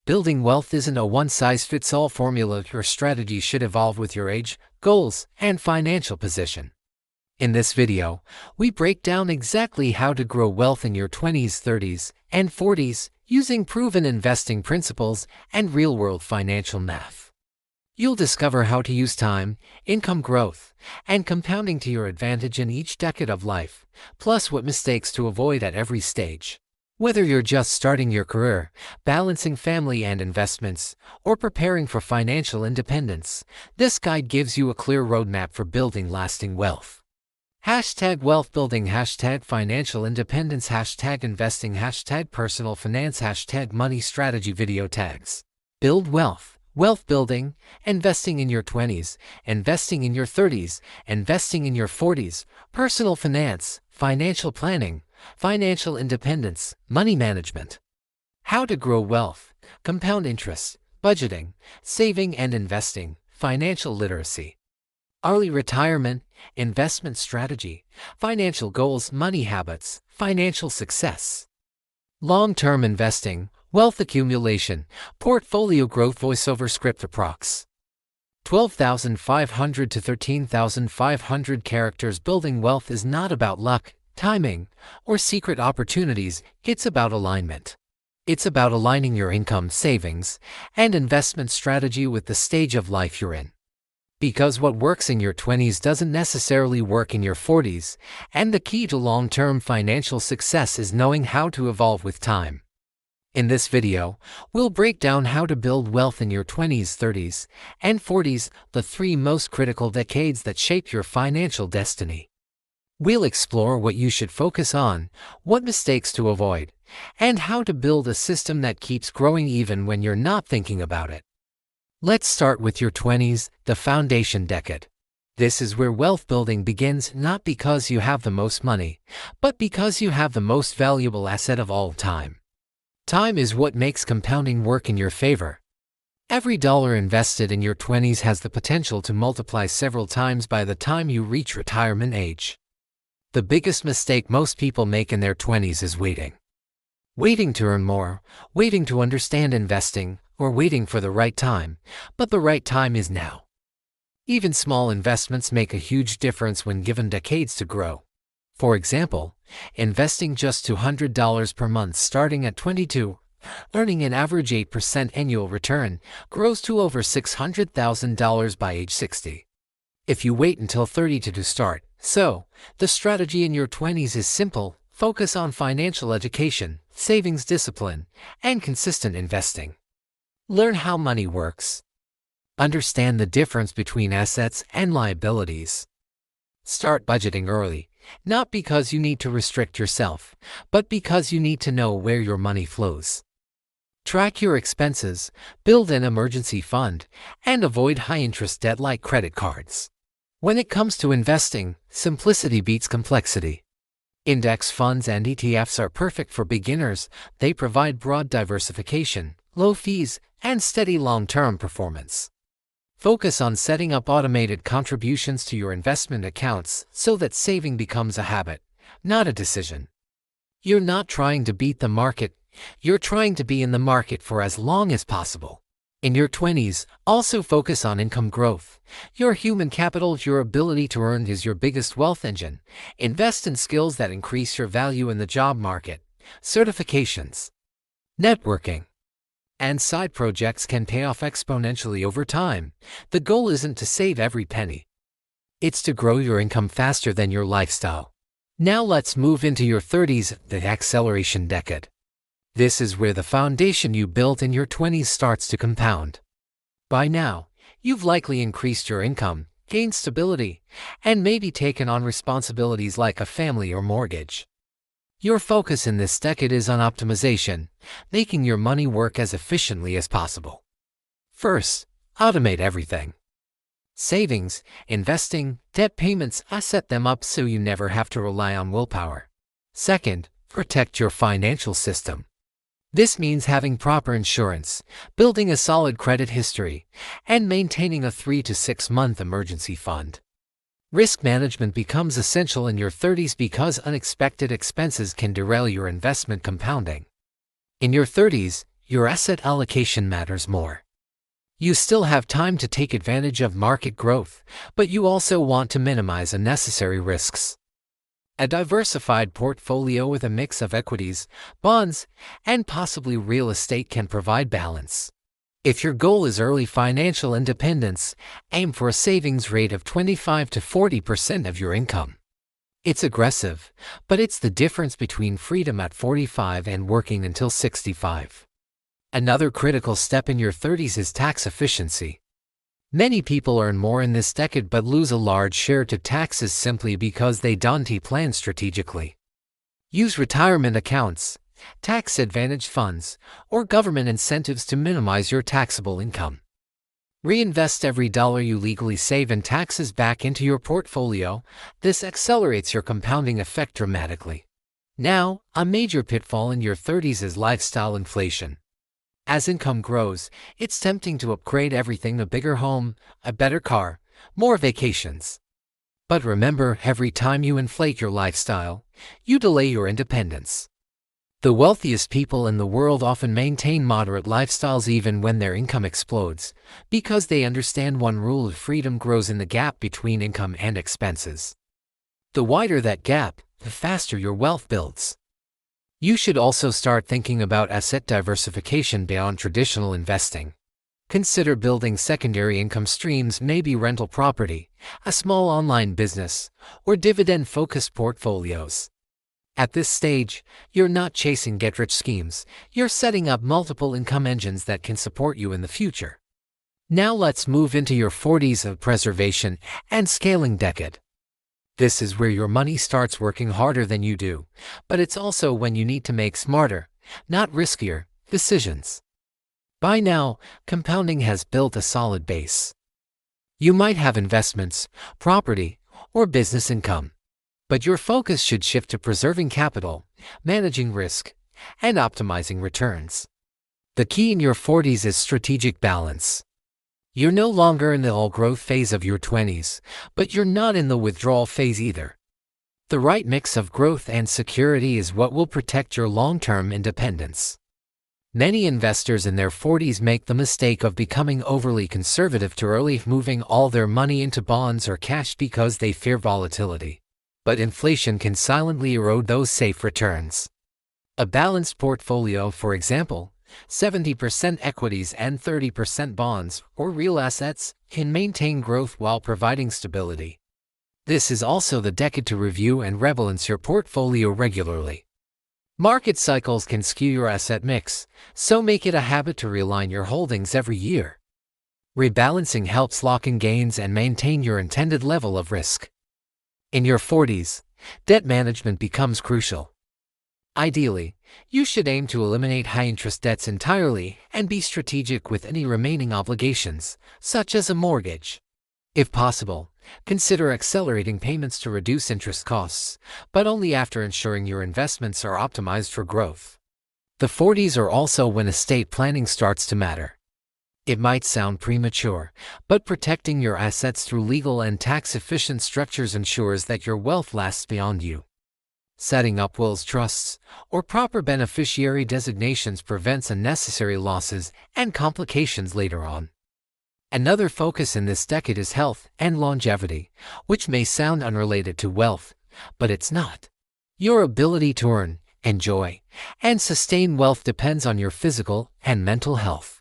Building wealth isn't a one-size-fits-all formula. Your strategy should evolve with your age, goals, and financial position. In this video, we break down exactly how to grow wealth in your 20s, 30s, and 40s using proven investing principles and real-world financial math. You'll discover how to use time, income growth, and compounding to your advantage in each decade of life, plus what mistakes to avoid at every stage. Whether you're just starting your career, balancing family and investments, or preparing for financial independence, this guide gives you a clear roadmap for building lasting wealth. Hashtag wealth building, hashtag financial independence, hashtag investing, hashtag personal finance, hashtag money strategy. Video tags: build wealth, wealth building, investing in your 20s, investing in your 30s, investing in your 40s, personal finance, financial planning, financial independence, money management. How to grow wealth, compound interest, budgeting, saving and investing, financial literacy. Early retirement, investment strategy, financial goals, money habits, financial success. Long-term investing, wealth accumulation, portfolio growth. Voiceover script approx. 12,500 to 13,500 characters. Building wealth is not about luck, timing, or secret opportunities. It's about alignment. It's about aligning your income, savings, and investment strategy with the stage of life you're in. Because what works in your 20s doesn't necessarily work in your 40s, and the key to long-term financial success is knowing how to evolve with time. In this video, we'll break down how to build wealth in your 20s, 30s, and 40s, the three most critical decades that shape your financial destiny. We'll explore what you should focus on, what mistakes to avoid, and how to build a system that keeps growing even when you're not thinking about it. Let's start with your 20s, the foundation decade. This is where wealth building begins, not because you have the most money, but because you have the most valuable asset of all time. Time is what makes compounding work in your favor. Every dollar invested in your 20s has the potential to multiply several times by the time you reach retirement age. The biggest mistake most people make in their 20s is waiting. Waiting to earn more, waiting to understand investing, or waiting for the right time, but the right time is now. Even small investments make a huge difference when given decades to grow. For example, investing just $200 per month starting at 22, earning an average 8% annual return, grows to over $600,000 by age 60. If you wait until 30 to start, the strategy in your 20s is simple: focus on financial education, savings discipline, and consistent investing. Learn how money works. Understand the difference between assets and liabilities. Start budgeting early, not because you need to restrict yourself, but because you need to know where your money flows. Track your expenses, build an emergency fund, and avoid high-interest debt like credit cards. When it comes to investing, simplicity beats complexity. Index funds and ETFs are perfect for beginners. They provide broad diversification, low fees, and steady long-term performance. Focus on setting up automated contributions to your investment accounts so that saving becomes a habit, not a decision. You're not trying to beat the market, you're trying to be in the market for as long as possible. In your 20s, also focus on income growth. Your human capital, your ability to earn, is your biggest wealth engine. Invest in skills that increase your value in the job market. Certifications, networking, and side projects can pay off exponentially over time. The goal isn't to save every penny. It's to grow your income faster than your lifestyle. Now let's move into your 30s, the acceleration decade. This is where the foundation you built in your 20s starts to compound. By now, you've likely increased your income, gained stability, and maybe taken on responsibilities like a family or mortgage. Your focus in this decade is on optimization, making your money work as efficiently as possible. First, automate everything. Savings, investing, debt payments, set them up so you never have to rely on willpower. Second, protect your financial system. This means having proper insurance, building a solid credit history, and maintaining a 3 to 6 month emergency fund. Risk management becomes essential in your 30s because unexpected expenses can derail your investment compounding. In your 30s, your asset allocation matters more. You still have time to take advantage of market growth, but you also want to minimize unnecessary risks. A diversified portfolio with a mix of equities, bonds, and possibly real estate can provide balance. If your goal is early financial independence, aim for a savings rate of 25 to 40% of your income. It's aggressive, but it's the difference between freedom at 45 and working until 65. Another critical step in your 30s is tax efficiency. Many people earn more in this decade but lose a large share to taxes simply because they don't plan strategically. Use retirement accounts, tax-advantaged funds, or government incentives to minimize your taxable income. Reinvest every dollar you legally save in taxes back into your portfolio. This accelerates your compounding effect dramatically. Now, a major pitfall in your 30s is lifestyle inflation. As income grows, it's tempting to upgrade everything: a bigger home, a better car, more vacations. But remember, every time you inflate your lifestyle, you delay your independence. The wealthiest people in the world often maintain moderate lifestyles even when their income explodes, because they understand one rule of freedom grows in the gap between income and expenses. The wider that gap, the faster your wealth builds. You should also start thinking about asset diversification beyond traditional investing. Consider building secondary income streams, maybe rental property, a small online business, or dividend-focused portfolios. At this stage, you're not chasing get-rich schemes, you're setting up multiple income engines that can support you in the future. Now let's move into your 40s of preservation and scaling decade. This is where your money starts working harder than you do, but it's also when you need to make smarter, not riskier, decisions. By now, compounding has built a solid base. You might have investments, property, or business income, but your focus should shift to preserving capital, managing risk, and optimizing returns. The key in your 40s is strategic balance. You're no longer in the all-growth phase of your 20s, but you're not in the withdrawal phase either. The right mix of growth and security is what will protect your long-term independence. Many investors in their 40s make the mistake of becoming overly conservative too early, moving all their money into bonds or cash because they fear volatility. But inflation can silently erode those safe returns. A balanced portfolio, for example, 70% equities and 30% bonds or real assets, can maintain growth while providing stability. This is also the decade to review and rebalance your portfolio regularly. Market cycles can skew your asset mix, so make it a habit to realign your holdings every year. Rebalancing helps lock in gains and maintain your intended level of risk. In your 40s, debt management becomes crucial. Ideally, you should aim to eliminate high-interest debts entirely and be strategic with any remaining obligations, such as a mortgage. If possible, consider accelerating payments to reduce interest costs, but only after ensuring your investments are optimized for growth. The 40s are also when estate planning starts to matter. It might sound premature, but protecting your assets through legal and tax-efficient structures ensures that your wealth lasts beyond you. Setting up wills, trusts, or proper beneficiary designations prevents unnecessary losses and complications later on. Another focus in this decade is health and longevity, which may sound unrelated to wealth, but it's not. Your ability to earn, enjoy, and sustain wealth depends on your physical and mental health.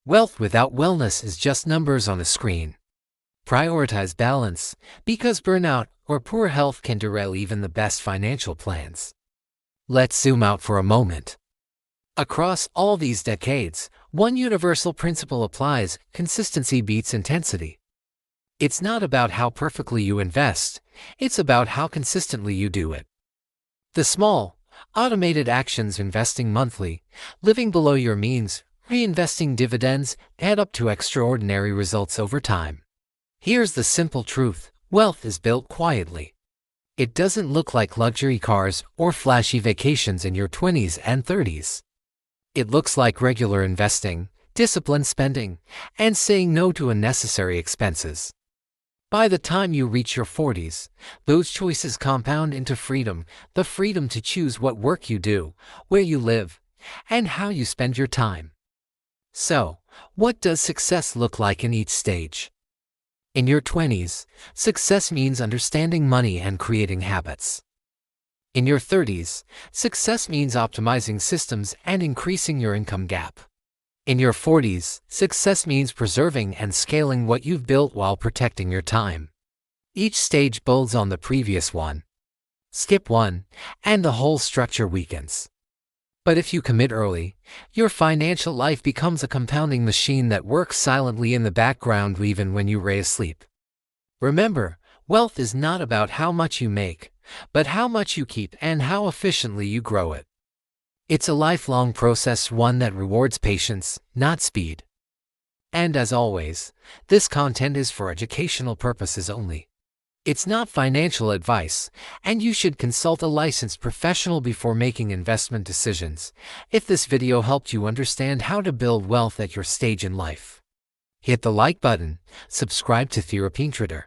Wealth without wellness is just numbers on a screen. Prioritize balance, because burnout or poor health can derail even the best financial plans. Let's zoom out for a moment. Across all these decades, one universal principle applies: consistency beats intensity. It's not about how perfectly you invest, it's about how consistently you do it. The small, automated actions, investing monthly, living below your means, reinvesting dividends, add up to extraordinary results over time. Here's the simple truth: wealth is built quietly. It doesn't look like luxury cars or flashy vacations in your 20s and 30s. It looks like regular investing, disciplined spending, and saying no to unnecessary expenses. By the time you reach your 40s, those choices compound into freedom: the freedom to choose what work you do, where you live, and how you spend your time. So, what does success look like in each stage? In your 20s, success means understanding money and creating habits. In your 30s, success means optimizing systems and increasing your income gap. In your 40s, success means preserving and scaling what you've built while protecting your time. Each stage builds on the previous one. Skip one, and the whole structure weakens. But if you commit early, your financial life becomes a compounding machine that works silently in the background even when you lay asleep. Remember, wealth is not about how much you make, but how much you keep and how efficiently you grow it. It's a lifelong process, one that rewards patience, not speed. And as always, this content is for educational purposes only. It's not financial advice, and you should consult a licensed professional before making investment decisions. If this video helped you understand how to build wealth at your stage in life, hit the like button, subscribe to Thefinancialcraft,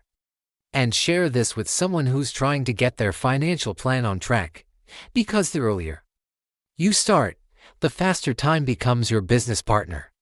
and share this with someone who's trying to get their financial plan on track, because the earlier you start, the faster time becomes your business partner.